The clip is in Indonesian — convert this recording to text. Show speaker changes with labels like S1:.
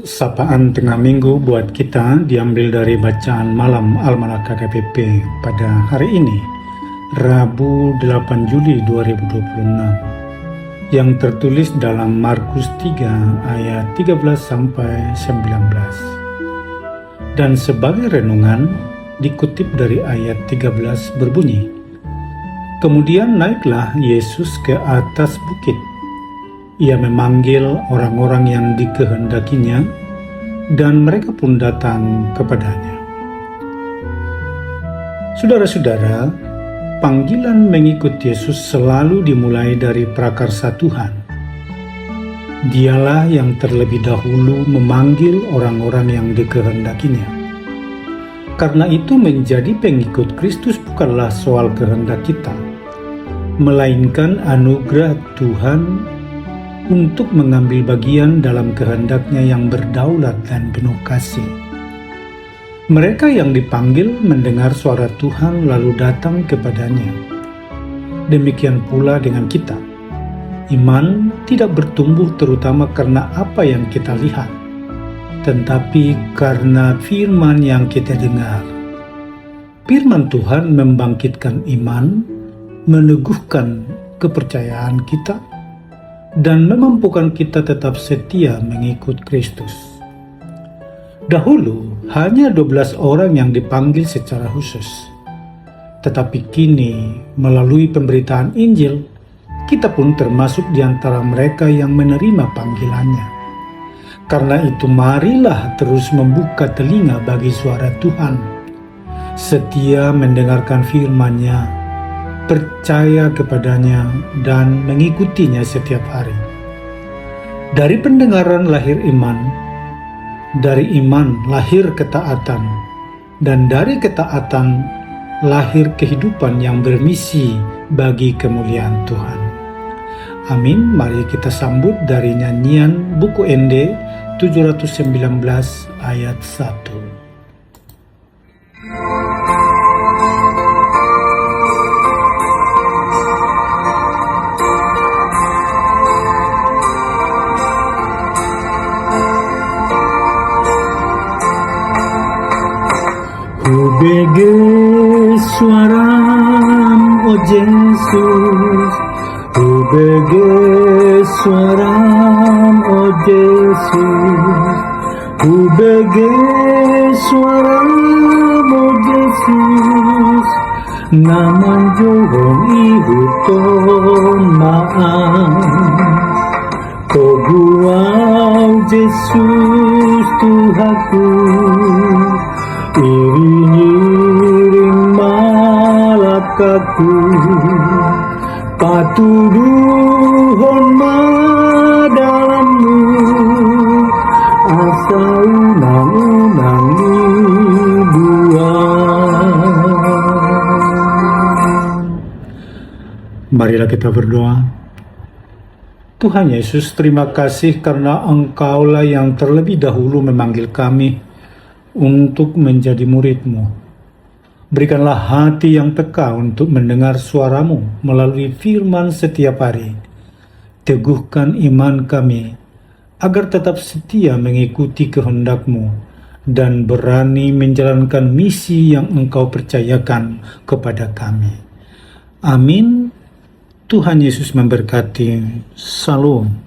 S1: Sapaan tengah minggu buat kita diambil dari bacaan malam Almanak KKPP pada hari ini, Rabu 8 Juli 2026, yang tertulis dalam Markus 3 ayat 13-19. Dan sebagai renungan, dikutip dari ayat 13 berbunyi, "Kemudian naiklah Yesus ke atas bukit. Ia memanggil orang-orang yang dikehendakinya, dan mereka pun datang kepadanya." Saudara-saudara, panggilan mengikut Yesus selalu dimulai dari prakarsa Tuhan. Dialah yang terlebih dahulu memanggil orang-orang yang dikehendakinya. Karena itu menjadi pengikut Kristus bukanlah soal kehendak kita, melainkan anugerah Tuhan untuk mengambil bagian dalam kehendaknya yang berdaulat dan penuh kasih. Mereka yang dipanggil mendengar suara Tuhan lalu datang kepadanya. Demikian pula dengan kita. Iman tidak bertumbuh terutama karena apa yang kita lihat, tetapi karena firman yang kita dengar. Firman Tuhan membangkitkan iman, meneguhkan kepercayaan kita, dan memampukan kita tetap setia mengikut Kristus. Dahulu hanya 12 orang yang dipanggil secara khusus. Tetapi kini melalui pemberitaan Injil, kita pun termasuk di antara mereka yang menerima panggilannya. Karena itu marilah terus membuka telinga bagi suara Tuhan, setia mendengarkan firman-Nya, percaya kepadanya, dan mengikutinya setiap hari. Dari pendengaran lahir iman, dari iman lahir ketaatan, dan dari ketaatan lahir kehidupan yang bermisi bagi kemuliaan Tuhan. Amin. Mari kita sambut dari nyanyian buku ND 719 ayat 1. Bege suaram, oh Yesus, bege suaram, oh Yesus, bege suaram, oh Yesus, naman johon ihuton maan, koguaw Yesus Tuhanku, iring-iring malakaku, patuduhon madalammu, asa unang-unang ibuan. Marilah kita berdoa. Tuhan Yesus, terima kasih karena Engkaulah yang terlebih dahulu memanggil kami untuk menjadi murid-Mu. Berikanlah hati yang peka untuk mendengar suara-Mu melalui firman setiap hari. Teguhkan iman kami, agar tetap setia mengikuti kehendak-Mu dan berani menjalankan misi yang Engkau percayakan kepada kami. Amin. Tuhan Yesus memberkati. Salam.